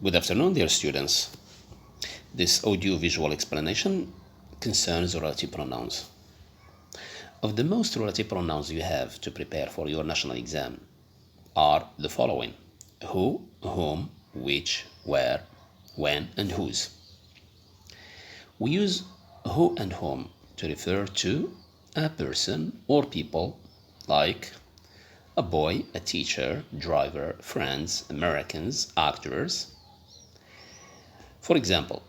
Good afternoon, dear students. This audio-visual explanation concerns relative pronouns. Of the most relative pronouns you have to prepare for your national exam are the following: who, whom, which, where, when, and whose. We use who and whom to refer to a person or people, like a boy, a teacher, driver, friends, Americans, actors. For example,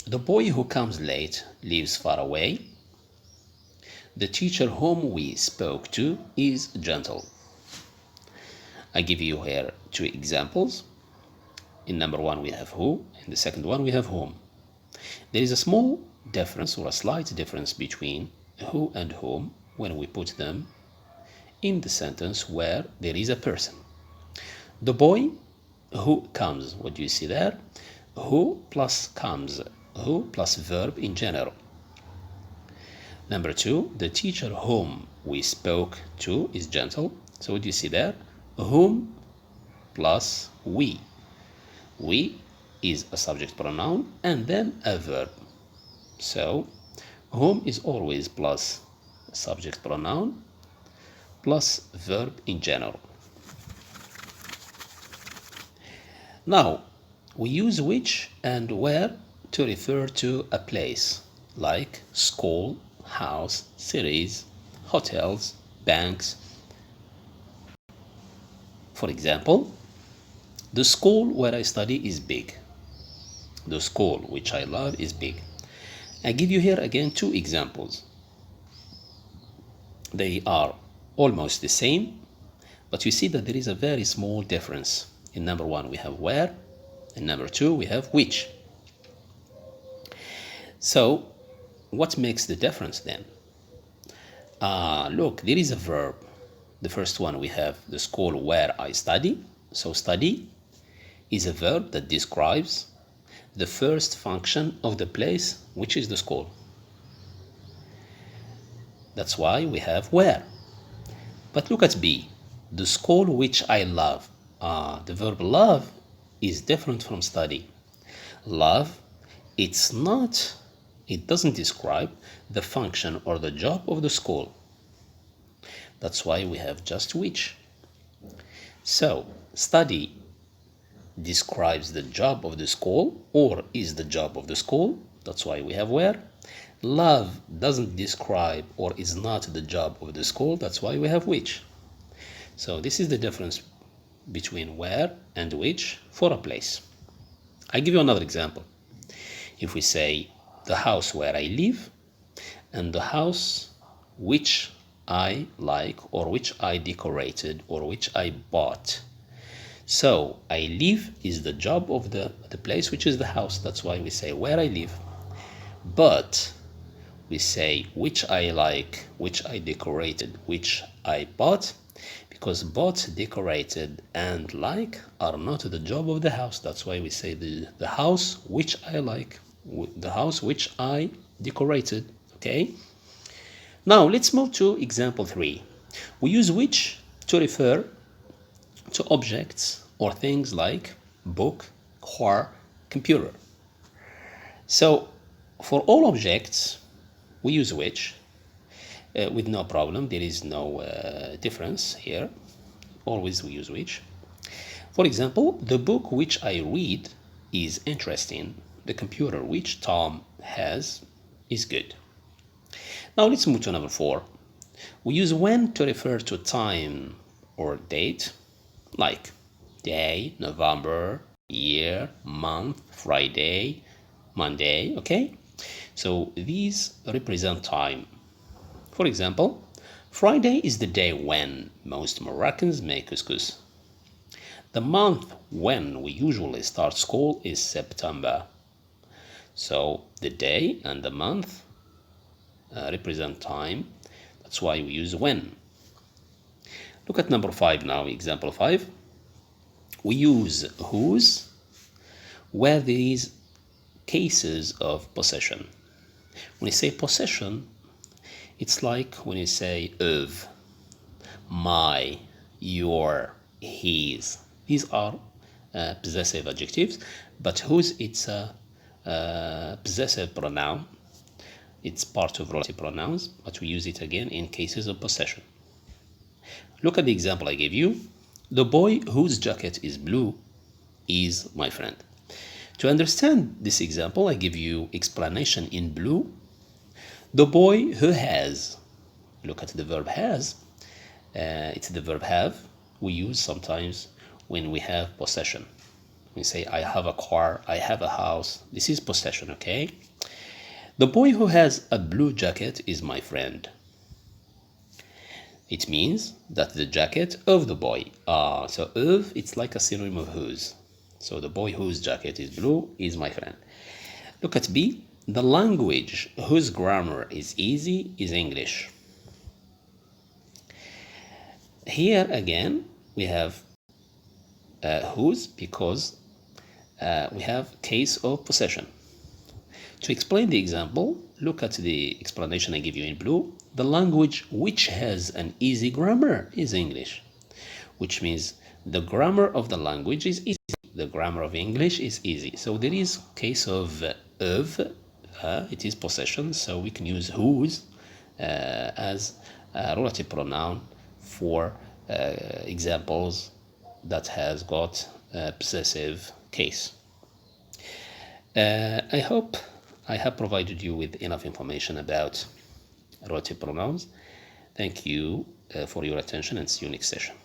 the boy who comes late lives far away. The teacher whom we spoke to is gentle. I give you here two examples. In number one we have who, in the second one we have whom. There is a small difference or a slight difference between who and whom when we put them in the sentence where there is a person. The boy who comes, what do you see there? Who plus comes, who plus verb in general. Number two, the teacher whom we spoke to is gentle. So what do you see there? Whom plus we. We is a subject pronoun and then a verb. So whom is always plus subject pronoun plus verb in general. Now, we use which and where to refer to a place, like school, house, cities, hotels, banks. For example, the school where I study is big. The school which I love is big. I give you here again two examples. They are almost the same, but you see that there is a very small difference. In number one we have where, and number two we have which. So what makes the difference then? Look, there is a verb. The first one we have the school where I study. So study is a verb that describes the first function of the place, which is the school. That's why we have where. But look at B, the school which I love. The verb love is different from study. Love, it doesn't describe the function or the job of the school. That's why we have just which. So, study describes the job of the school or is the job of the school. That's why we have where. Love doesn't describe or is not the job of the school. That's why we have which. So this is the difference between where and which for a place. I give you another example. If we say the house where I live and the house which I like or which I decorated or which I bought. So I live is the job of the place, which is the house. That's why we say where I live. But we say which I like, which I decorated, which I bought, because bought, decorated, and like are not the job of the house. That's why we say the house which I like, the house which I decorated. Okay? Now let's move to example 3. We use which to refer to objects or things like book, car, computer. So for all objects, we use which with no problem. There is no difference here. Always we use which. For example, the book which I read is interesting. The computer which Tom has is good. Now let's move to number 4. We use when to refer to time or date, like day, November, year, month, Friday, Monday, okay? So these represent time. For example, Friday is the day when most Moroccans make couscous. The month when we usually start school is September. So the day and the month represent time. That's why we use when. Look at number 5 now, example 5. We use whose where there is cases of possession. When you say possession, it's like when you say of, my, your, his. These are possessive adjectives, but whose it's a possessive pronoun. It's part of relative pronouns, but we use it again in cases of possession. Look at the example I gave you. The boy whose jacket is blue is my friend. To understand this example, I give you explanation in blue. The boy who has, look at the verb has, it's the verb have we use sometimes when we have possession. We say, I have a car, I have a house. This is possession, okay? The boy who has a blue jacket is my friend. It means that the jacket of the boy. So of, it's like a synonym of whose. So the boy whose jacket is blue is my friend. Look at B. The language whose grammar is easy is English. Here again, we have whose because we have case of possession. To explain the example, look at the explanation I give you in blue. The language which has an easy grammar is English, which means the grammar of the language is easy. The grammar of English is easy. So there is case of it is possession, so we can use whose as a relative pronoun for examples that has got a possessive case. I hope I have provided you with enough information about relative pronouns. Thank you for your attention and see you next session.